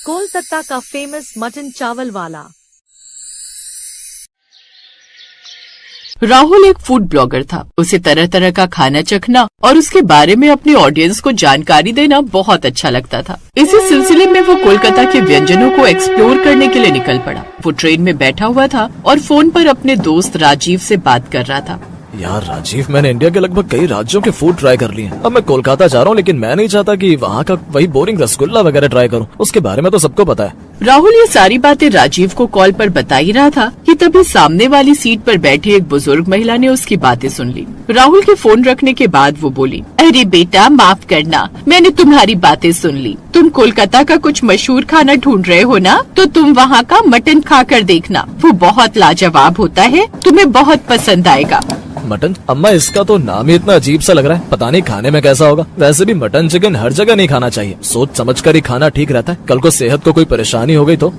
कोलकाता का famous mutton चावल वाला। राहुल एक फूड ब्लॉगर था। उसे तरह तरह का खाना चखना और उसके बारे में अपनी ऑडियंस को जानकारी देना बहुत अच्छा लगता था। इसी सिलसिले में वो कोलकाता के व्यंजनों को एक्सप्लोर करने के लिए निकल पड़ा। वो ट्रेन में बैठा हुआ था और फोन पर अपने दोस्त राजीव से बात कर रहा था। यार राजीव, मैंने इंडिया के लगभग कई राज्यों के फूड ट्राई कर लिए हैं। अब मैं कोलकाता जा रहा हूँ, लेकिन मैं नहीं चाहता कि वहाँ का वही बोरिंग रसगुल्ला वगैरह ट्राई करूँ। उसके बारे में तो सबको पता है। राहुल ये सारी बातें राजीव को कॉल पर बता ही रहा था कि तभी सामने वाली सीट पर बैठी एक बुजुर्ग महिला ने उसकी बातें सुन ली। राहुल के फोन रखने के बाद वो बोली, अरे बेटा माफ करना, मैंने तुम्हारी बातें सुन ली। तुम कोलकाता का कुछ मशहूर खाना ढूंढ रहे हो ना, तो तुम वहाँ का मटन खा कर देखना। वो बहुत लाजवाब होता है, तुम्हें बहुत पसंद आएगा। मटन? अम्मा, इसका तो नाम ही इतना अजीब सा लग रहा है। पता नहीं खाने में कैसा होगा। वैसे भी मटन चिकन हर जगह नहीं खाना चाहिए। सोच समझ कर ही खाना ठीक रहता है। कल को सेहत को कोई परेशानी हो गई तो?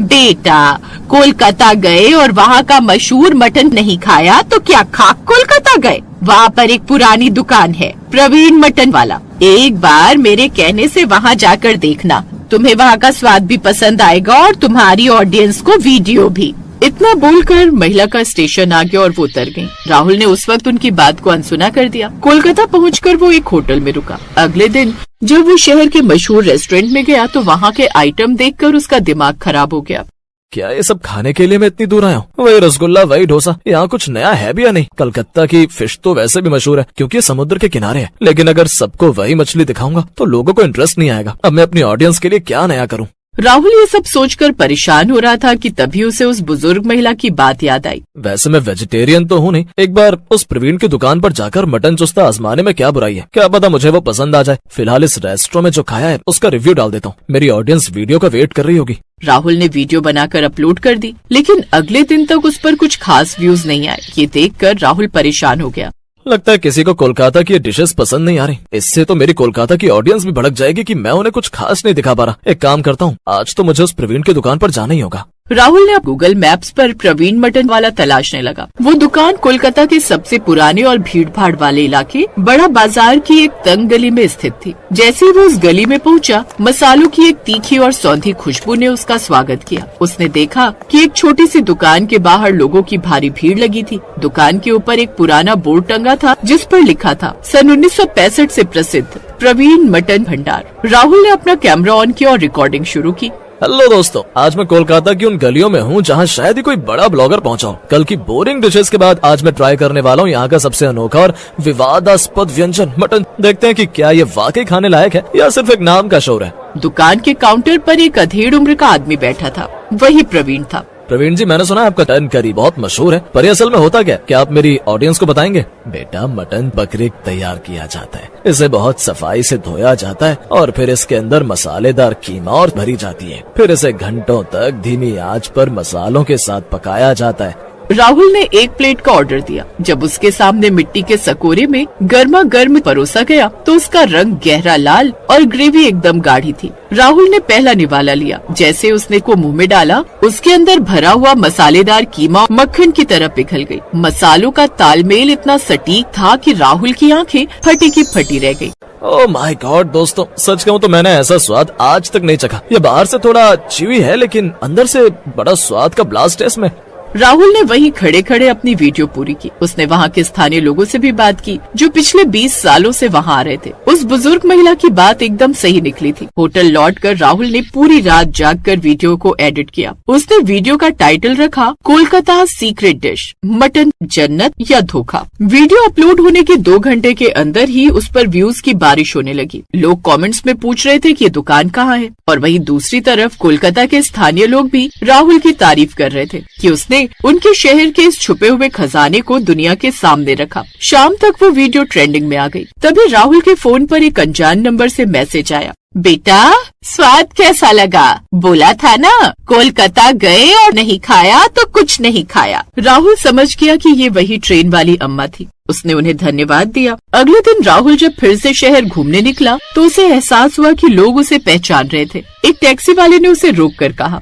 बेटा, कोलकाता गए और वहाँ का मशहूर मटन नहीं खाया तो क्या खाक कोलकाता गए? वहाँ पर एक पुरानी दुकान है, प्रवीण मटन वाला। एक बार मेरे कहने से वहाँ जाकर देखना, तुम्हें वहाँ का स्वाद भी पसंद आएगा और तुम्हारी ऑडियंस को वीडियो भी। इतना बोलकर महिला का स्टेशन आ गया और वो उतर गई। राहुल ने उस वक्त उनकी बात को अनसुना कर दिया। कोलकाता पहुंचकर वो एक होटल में रुका। अगले दिन जब वो शहर के मशहूर रेस्टोरेंट में गया तो वहाँ के आइटम देखकर उसका दिमाग खराब हो गया। क्या ये सब खाने के लिए मैं इतनी दूर आया हूँ? वही रसगुल्ला, वही डोसा। यहाँ कुछ नया है भी या नहीं? कलकत्ता की फिश तो वैसे भी मशहूर है क्योंकि ये समुद्र के किनारे है। लेकिन अगर सबको वही मछली दिखाऊंगा तो लोगों को इंटरेस्ट नहीं आएगा। अब मैं अपनी ऑडियंस के लिए क्या नया करूँ? राहुल ये सब सोचकर परेशान हो रहा था कि तभी उसे उस बुजुर्ग महिला की बात याद आई। वैसे मैं वेजिटेरियन तो हूँ नहीं। एक बार उस प्रवीण की दुकान पर जाकर मटन चुस्ता आजमाने में क्या बुराई है? क्या पता मुझे वो पसंद आ जाए। फिलहाल इस रेस्टोरेंट में जो खाया है उसका रिव्यू डाल देता हूँ। मेरी ऑडियंस वीडियो का वेट कर रही होगी। राहुल ने वीडियो बनाकर अपलोड कर दी, लेकिन अगले दिन तक उस पर कुछ खास व्यूज नहीं आए। ये देखकर राहुल परेशान हो गया। लगता है किसी को कोलकाता की डिशेस पसंद नहीं आ रही। इससे तो मेरी कोलकाता की ऑडियंस भी भड़क जाएगी कि मैं उन्हें कुछ खास नहीं दिखा पा रहा। एक काम करता हूँ, आज तो मुझे उस प्रवीण की दुकान पर जाना ही होगा। राहुल ने गूगल मैप्स पर प्रवीण मटन वाला तलाशने लगा। वो दुकान कोलकाता के सबसे पुराने और भीड़ भाड़ वाले इलाके बड़ा बाजार की एक तंग गली में स्थित थी। जैसे ही वो उस गली में पहुंचा, मसालों की एक तीखी और सौंधी खुशबू ने उसका स्वागत किया। उसने देखा कि एक छोटी सी दुकान के बाहर लोगों की भारी भीड़ लगी थी। दुकान के ऊपर एक पुराना बोर्ड टंगा था जिस पर लिखा था, सन 1965 से प्रसिद्ध प्रवीण मटन भंडार। राहुल ने अपना कैमरा ऑन किया और रिकॉर्डिंग शुरू की। हेलो दोस्तों, आज मैं कोलकाता की उन गलियों में हूँ जहाँ शायद ही कोई बड़ा ब्लॉगर पहुँचा हो। कल की बोरिंग डिशेस के बाद आज मैं ट्राई करने वाला हूँ यहाँ का सबसे अनोखा और विवादास्पद व्यंजन मटन। देखते हैं कि क्या ये वाकई खाने लायक है या सिर्फ एक नाम का शोर है। दुकान के काउंटर पर एक अधेड़ उम्र का आदमी बैठा था। वही प्रवीण था। प्रवीण जी, मैंने सुना है आपका मटन करी बहुत मशहूर है, पर ये असल में होता क्या आप मेरी ऑडियंस को बताएंगे? बेटा, मटन बकरे तैयार किया जाता है। इसे बहुत सफाई से धोया जाता है और फिर इसके अंदर मसालेदार कीमा और भरी जाती है। फिर इसे घंटों तक धीमी आंच पर मसालों के साथ पकाया जाता है। राहुल ने एक प्लेट का ऑर्डर दिया। जब उसके सामने मिट्टी के सकोरे में गर्मा गर्म परोसा गया तो उसका रंग गहरा लाल और ग्रेवी एकदम गाढ़ी थी। राहुल ने पहला निवाला लिया। जैसे उसने को मुंह में डाला, उसके अंदर भरा हुआ मसालेदार कीमा मक्खन की तरह पिघल गई। मसालों का तालमेल इतना सटीक था कि राहुल की आंखें फटी की फटी रह गई। ओह माय गॉड दोस्तों, सच कहूँ तो मैंने ऐसा स्वाद आज तक नहीं चखा। ये बाहर से थोड़ा चीवी है लेकिन अंदर से बड़ा स्वाद का ब्लास्ट है इसमें। राहुल ने वहीं खड़े खड़े अपनी वीडियो पूरी की। उसने वहाँ के स्थानीय लोगों से भी बात की जो पिछले 20 सालों से वहाँ आ रहे थे। उस बुजुर्ग महिला की बात एकदम सही निकली थी। होटल लौटकर राहुल ने पूरी रात जागकर वीडियो को एडिट किया। उसने वीडियो का टाइटल रखा, कोलकाता सीक्रेट डिश, मटन जन्नत या धोखा। वीडियो अपलोड होने के 2 घंटे के अंदर ही उस पर व्यूज की बारिश होने लगी। लोग कॉमेंट्स में पूछ रहे थे कि ये दुकान कहाँ है, और वहीं दूसरी तरफ कोलकाता के स्थानीय लोग भी राहुल की तारीफ कर रहे थे कि उसने उनके शहर के इस छुपे हुए खजाने को दुनिया के सामने रखा। शाम तक वो वीडियो ट्रेंडिंग में आ गई। तभी राहुल के फोन पर एक अनजान नंबर से मैसेज आया, बेटा स्वाद कैसा लगा? बोला था ना कोलकाता गए और नहीं खाया तो कुछ नहीं खाया। राहुल समझ गया कि ये वही ट्रेन वाली अम्मा थी। उसने उन्हें धन्यवाद दिया। अगले दिन राहुल जब फिर से शहर घूमने निकला तो उसे एहसास हुआ कि लोग उसे पहचान रहे थे। एक टैक्सी वाले ने उसे रोक कर कहा,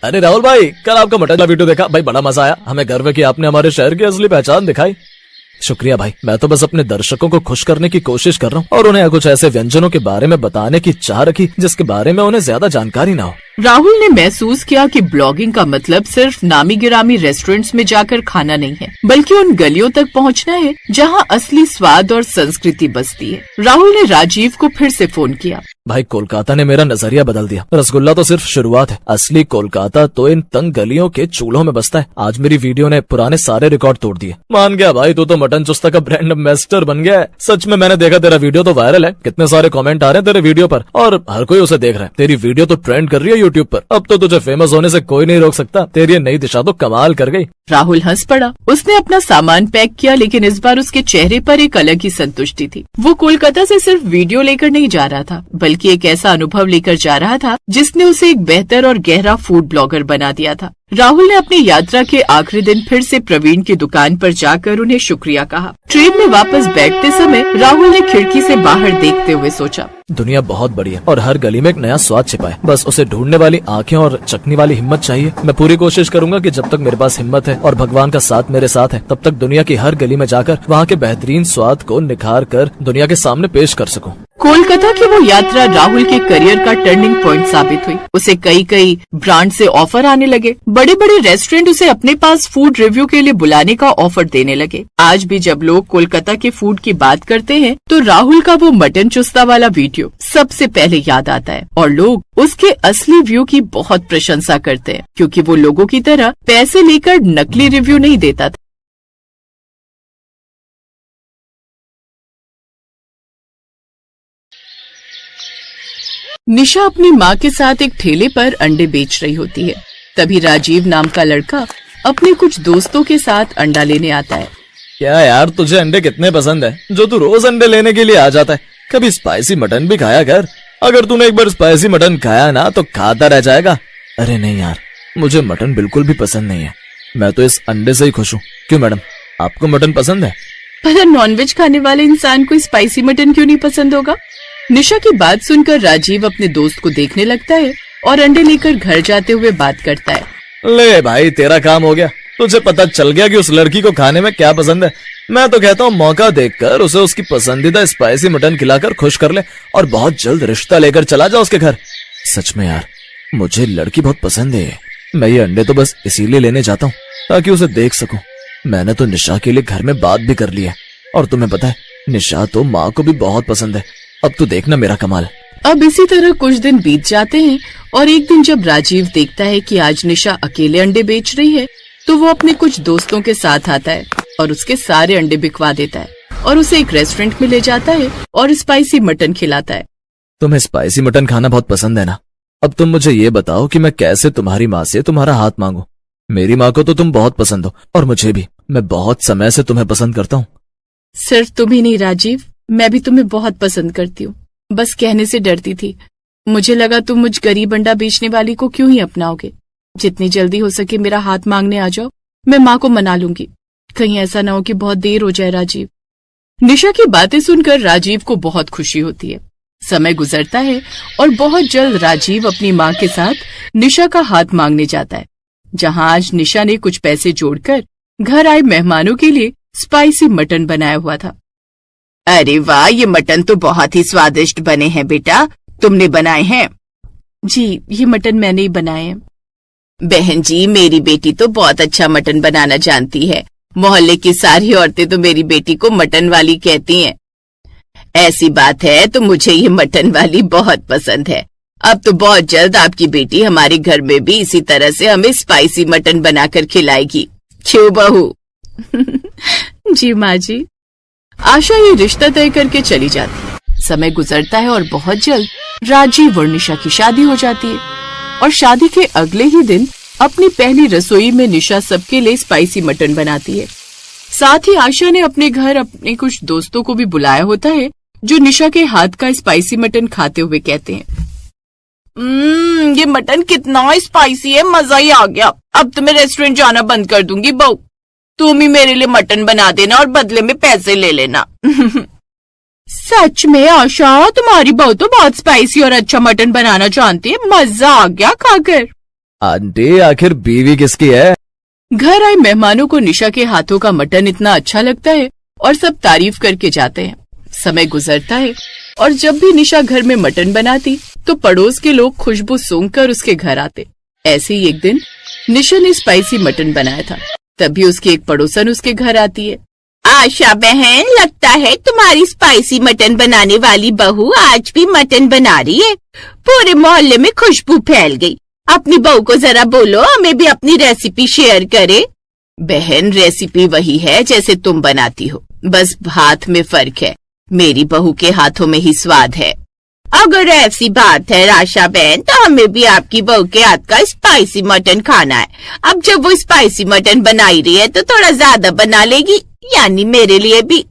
अरे राहुल भाई, कल आपका मटन का वीडियो देखा भाई, बड़ा मजा आया। हमें गर्व है कि आपने हमारे शहर की असली पहचान दिखाई। शुक्रिया भाई, मैं तो बस अपने दर्शकों को खुश करने की कोशिश कर रहा हूँ और उन्हें कुछ ऐसे व्यंजनों के बारे में बताने की चाह रखी जिसके बारे में उन्हें ज्यादा जानकारी ना हो। राहुल ने महसूस किया कि ब्लॉगिंग का मतलब सिर्फ नामी गिरामी रेस्टोरेंट्स में जाकर खाना नहीं है, बल्कि उन गलियों तक पहुंचना है जहां असली स्वाद और संस्कृति बसती है। राहुल ने राजीव को फिर से फोन किया। भाई, कोलकाता ने मेरा नजरिया बदल दिया। रसगुल्ला तो सिर्फ शुरुआत है, असली कोलकाता तो इन तंग गलियों के चूल्हों में बसता है। आज मेरी वीडियो ने पुराने सारे रिकॉर्ड तोड़ दिए। मान गया भाई, तू तो मटन चुस्ता का ब्रांड एम्बेसडर बन गया है। सच में मैंने देखा, तेरा वीडियो तो वायरल है। कितने सारे कमेंट आ रहे हैं तेरे वीडियो पर और हर कोई उसे देख रहा है। तेरी वीडियो तो ट्रेंड कर रही है यूट्यूब पर। अब तो तुझे फेमस होने से कोई नहीं रोक सकता। तेरी ये नई दिशा तो कमाल कर गई। राहुल हंस पड़ा। उसने अपना सामान पैक किया, लेकिन इस बार उसके चेहरे पर एक अलग ही संतुष्टि थी। वो कोलकाता से सिर्फ वीडियो लेकर नहीं जा रहा था, बल्कि एक ऐसा अनुभव लेकर जा रहा था जिसने उसे एक बेहतर और गहरा फूड ब्लॉगर बना दिया था। राहुल ने अपनी यात्रा के आखिरी दिन फिर से प्रवीण की दुकान पर जाकर उन्हें शुक्रिया कहा। ट्रेन में वापस बैठते समय राहुल ने खिड़की से बाहर देखते हुए सोचा, दुनिया बहुत बड़ी है और हर गली में एक नया स्वाद छिपा है। बस उसे ढूंढने वाली आंखें और चखने वाली हिम्मत चाहिए। मैं पूरी कोशिश करूंगा कि जब तक मेरे पास हिम्मत है और भगवान का साथ मेरे साथ है, तब तक दुनिया की हर गली में जाकर वहाँ के बेहतरीन स्वाद को निखार कर दुनिया के सामने पेश कर सकूं। कोलकाता की वो यात्रा राहुल के करियर का टर्निंग पॉइंट साबित हुई। उसे कई ब्रांड से ऑफर आने लगे। बड़े बड़े रेस्टोरेंट उसे अपने पास फूड रिव्यू के लिए बुलाने का ऑफर देने लगे। आज भी जब लोग कोलकाता के फूड की बात करते हैं तो राहुल का वो मटन चुस्ता वाला वीडियो सबसे पहले याद आता है और लोग उसके असली व्यू की बहुत प्रशंसा करते हैं, क्योंकि वो लोगों की तरह पैसे लेकर नकली रिव्यू नहीं देता था। निशा अपनी माँ के साथ एक ठेले पर अंडे बेच रही होती है। तभी राजीव नाम का लड़का अपने कुछ दोस्तों के साथ अंडा लेने आता है। क्या यार, तुझे अंडे कितने पसंद है जो तू रोज अंडे लेने के लिए आ जाता है? कभी स्पाइसी मटन भी खाया कर। अगर तूने एक बार स्पाइसी मटन खाया ना तो खाता रह जाएगा। अरे नहीं यार, मुझे मटन बिल्कुल भी पसंद नहीं है। मैं तो इस अंडे से ही खुश हूँ। क्यों मैडम, आपको मटन पसंद है? पर नॉनवेज खाने वाले इंसान को स्पाइसी मटन क्यों नहीं पसंद होगा? निशा की बात सुनकर राजीव अपने दोस्त को देखने लगता है और अंडे लेकर घर जाते हुए बात करता है। ले भाई, तेरा काम हो गया। तुझे पता चल गया कि उस लड़की को खाने में क्या पसंद है। मैं तो कहता हूँ मौका देखकर उसे उसकी पसंदीदा स्पाइसी मटन खिलाकर खुश कर ले और बहुत जल्द रिश्ता लेकर चला जा उसके घर। सच में यार, मुझे लड़की बहुत पसंद है। मैं ये अंडे तो बस इसीलिए लेने जाता हूँ ताकि उसे देख सकूं। मैंने तो निशा के लिए घर में बात भी कर ली है और तुम्हें पता है, निशा तो माँ को भी बहुत पसंद है। अब तो देखना मेरा कमाल। अब इसी तरह कुछ दिन बीत जाते हैं और एक दिन जब राजीव देखता है कि आज निशा अकेले अंडे बेच रही है, तो वो अपने कुछ दोस्तों के साथ आता है और उसके सारे अंडे बिकवा देता है और उसे एक रेस्टोरेंट में ले जाता है और स्पाइसी मटन खिलाता है। तुम्हें स्पाइसी मटन खाना बहुत पसंद है ना? अब तुम मुझे ये बताओ कि मैं कैसे तुम्हारी माँ से तुम्हारा हाथ मांगू। मेरी माँ को तो तुम बहुत पसंद हो और मुझे भी। मैं बहुत समय से तुम्हें पसंद करता हूँ। सिर्फ तुम ही नहीं राजीव, मैं भी तुम्हें बहुत पसंद करती हूँ। बस कहने से डरती थी। मुझे लगा तुम मुझ गरीब अंडा बेचने वाली को क्यों ही अपनाओगे। जितनी जल्दी हो सके मेरा हाथ मांगने आ जाओ, मैं माँ को मना लूंगी। कहीं ऐसा ना हो कि बहुत देर हो जाए। राजीव। निशा की बातें सुनकर राजीव को बहुत खुशी होती है। समय गुजरता है और बहुत जल्द राजीव अपनी माँ के साथ निशा का हाथ मांगने जाता है, जहाँ आज निशा ने कुछ पैसे जोड़कर घर आए मेहमानों के लिए स्पाइसी मटन बनाया हुआ था। अरे वाह, ये मटन तो बहुत ही स्वादिष्ट बने हैं बेटा, तुमने बनाए हैं? जी, ये मटन मैंने ही बनाए हैं। बहन जी, मेरी बेटी तो बहुत अच्छा मटन बनाना जानती है। मोहल्ले की सारी औरतें तो मेरी बेटी को मटन वाली कहती हैं। ऐसी बात है तो मुझे ये मटन वाली बहुत पसंद है। अब तो बहुत जल्द आपकी बेटी हमारे घर में भी इसी तरह से हमें स्पाइसी मटन बनाकर खिलाएगी। क्यों बहू? जी माँ जी। आशा ये रिश्ता तय करके चली जाती है। समय गुजरता है और बहुत जल्द राजीव और निशा की शादी हो जाती है और शादी के अगले ही दिन अपनी पहली रसोई में निशा सबके लिए स्पाइसी मटन बनाती है। साथ ही आशा ने अपने घर अपने कुछ दोस्तों को भी बुलाया होता है, जो निशा के हाथ का स्पाइसी मटन खाते हुए कहते हैं, ये मटन कितना स्पाइसी है, मजा ही आ गया। अब तो मैं रेस्टोरेंट जाना बंद कर दूंगी। बहू, तुम ही मेरे लिए मटन बना देना और बदले में पैसे ले लेना। सच में आशा, तुम्हारी बहू तो बहुत स्पाइसी और अच्छा मटन बनाना जानती है। मजा आ गया खाकर। आंटी, आखिर बीवी किसकी है? घर आए मेहमानों को निशा के हाथों का मटन इतना अच्छा लगता है और सब तारीफ करके जाते हैं। समय गुजरता है और जब भी निशा घर में मटन बनाती तो पड़ोस के लोग खुशबू सूंघकर उसके घर आते। ऐसे ही एक दिन निशा ने स्पाइसी मटन बनाया था। तभी उसकी एक पड़ोसन उसके घर आती है। आशा बहन, लगता है तुम्हारी स्पाइसी मटन बनाने वाली बहू आज भी मटन बना रही है। पूरे मोहल्ले में खुशबू फैल गई। अपनी बहू को जरा बोलो हमें भी अपनी रेसिपी शेयर करे। बहन, रेसिपी वही है जैसे तुम बनाती हो, बस हाथ में फर्क है। मेरी बहू के हाथों में ही स्वाद है। अगर ऐसी बात है आशा बहन, तो हमें भी आपकी बहू के हाथ का स्पाइसी मटन खाना है। अब जब वो स्पाइसी मटन बना ही रही है तो थोड़ा ज्यादा बना लेगी, यानी मेरे लिए भी।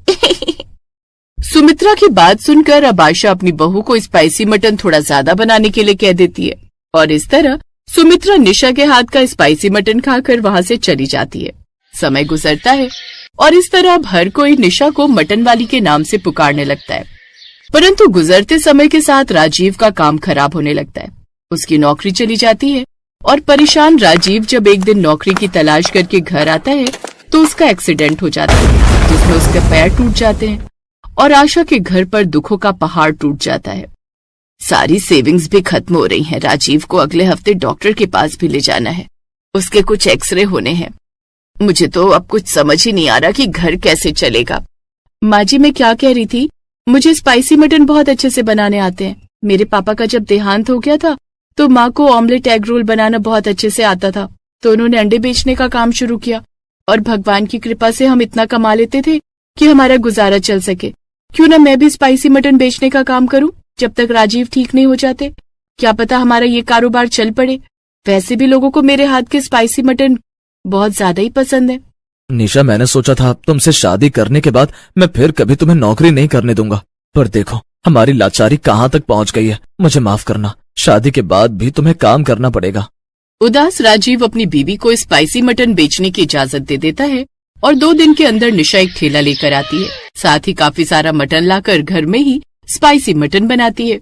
सुमित्रा की बात सुनकर अब आशा अपनी बहू को स्पाइसी मटन थोड़ा ज्यादा बनाने के लिए कह देती है और इस तरह सुमित्रा निशा के हाथ का स्पाइसी मटन खाकर वहाँ से चली जाती है। समय गुजरता है और इस तरह अब हर कोई निशा को मटन वाली के नाम से पुकारने लगता है। परंतु गुजरते समय के साथ राजीव का काम खराब होने लगता है। उसकी नौकरी चली जाती है और परेशान राजीव जब एक दिन नौकरी की तलाश करके घर आता है तो उसका एक्सीडेंट हो जाता है, जिसमें उसके पैर टूट जाते हैं और आशा के घर पर दुखों का पहाड़ टूट जाता है। सारी सेविंग्स भी खत्म हो रही हैं। राजीव को अगले हफ्ते डॉक्टर के पास भी ले जाना है। उसके कुछ एक्सरे होने हैं। मुझे तो अब कुछ समझ ही नहीं आ रहा कि घर कैसे चलेगा। माँ जी, मैं क्या कह रही थी, मुझे स्पाइसी मटन बहुत अच्छे से बनाने आते हैं। मेरे पापा का जब देहांत हो गया था तो माँ को ऑमलेट एग रोल बनाना बहुत अच्छे से आता था, तो उन्होंने अंडे बेचने का काम शुरू किया और भगवान की कृपा से हम इतना कमा लेते थे कि हमारा गुजारा चल सके। क्यों ना मैं भी स्पाइसी मटन बेचने का काम करूं जब तक राजीव ठीक नहीं हो जाते। क्या पता हमारा ये कारोबार चल पड़े। वैसे भी लोगों को मेरे हाथ के स्पाइसी मटन बहुत ज्यादा ही पसंद है। निशा, मैंने सोचा था तुमसे शादी करने के बाद मैं फिर कभी तुम्हें नौकरी नहीं करने दूंगा, पर देखो हमारी लाचारी कहाँ तक पहुँच गई है। मुझे माफ करना, शादी के बाद भी तुम्हें काम करना पड़ेगा। उदास राजीव अपनी बीवी को स्पाइसी मटन बेचने की इजाजत दे देता है और 2 दिन के अंदर निशा एक ठेला लेकर आती है। साथ ही काफी सारा मटन लाकर घर में ही स्पाइसी मटन बनाती है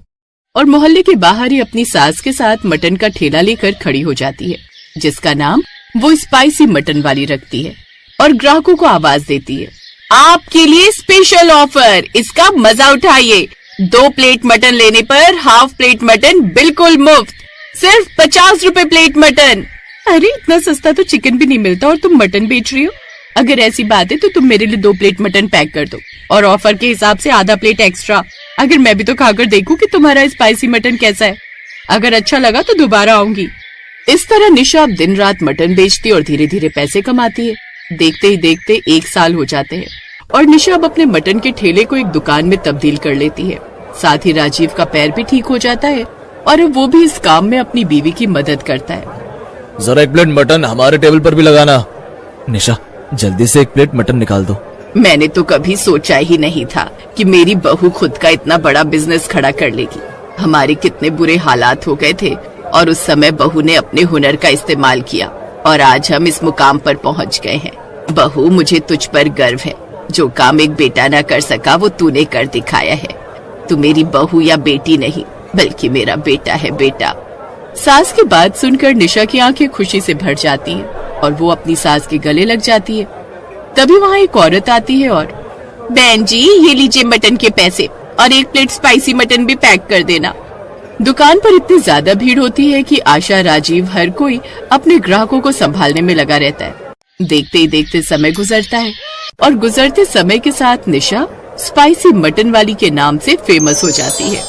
और मोहल्ले के बाहर ही अपनी सास के साथ मटन का ठेला लेकर खड़ी हो जाती है, जिसका नाम वो स्पाइसी मटन वाली रखती है और ग्राहकों को आवाज देती है, आपके लिए स्पेशल ऑफर, इसका मजा उठाइए। 2 प्लेट मटन लेने पर हाफ प्लेट मटन बिल्कुल मुफ्त, सिर्फ 50 रुपए प्लेट मटन। अरे इतना सस्ता तो चिकन भी नहीं मिलता और तुम मटन बेच रही हो। अगर ऐसी बात है तो तुम मेरे लिए 2 प्लेट मटन पैक कर दो और ऑफर के हिसाब से आधा प्लेट एक्स्ट्रा। अगर मैं भी तो खाकर देखूं कि तुम्हारा स्पाइसी मटन कैसा है। अगर अच्छा लगा तो दोबारा आऊंगी। इस तरह निशा अब दिन रात मटन बेचती और धीरे धीरे पैसे कमाती है। देखते ही देखते 1 साल हो जाते हैं और निशा अब अपने मटन के ठेले को एक दुकान में तब्दील कर लेती है। साथ ही राजीव का पैर भी ठीक हो जाता है और अब वो भी इस काम में अपनी बीवी की मदद करता है। जरा 1 प्लेट मटन हमारे टेबल पर भी लगाना। निशा, जल्दी से 1 प्लेट मटन निकाल दो। मैंने तो कभी सोचा ही नहीं था कि मेरी बहू खुद का इतना बड़ा बिजनेस खड़ा कर लेगी। हमारे कितने बुरे हालात हो गए थे और उस समय बहू ने अपने हुनर का इस्तेमाल किया और आज हम इस मुकाम पर पहुंच गए हैं। बहू, मुझे तुझ पर गर्व है। जो काम एक बेटा न कर सका वो तूने कर दिखाया है। तू मेरी बहू या बेटी नहीं बल्कि मेरा बेटा है, बेटा। सास की बात सुनकर निशा की आंखें खुशी से भर जाती है और वो अपनी सास के गले लग जाती है। तभी वहाँ एक औरत आती है और, बहन जी, ये लीजिए मटन के पैसे और 1 प्लेट स्पाइसी मटन भी पैक कर देना। दुकान पर इतनी ज्यादा भीड़ होती है कि आशा, राजीव, हर कोई अपने ग्राहकों को संभालने में लगा रहता है। देखते ही देखते समय गुजरता है और गुजरते समय के साथ निशा स्पाइसी मटन वाली के नाम से फेमस हो जाती है।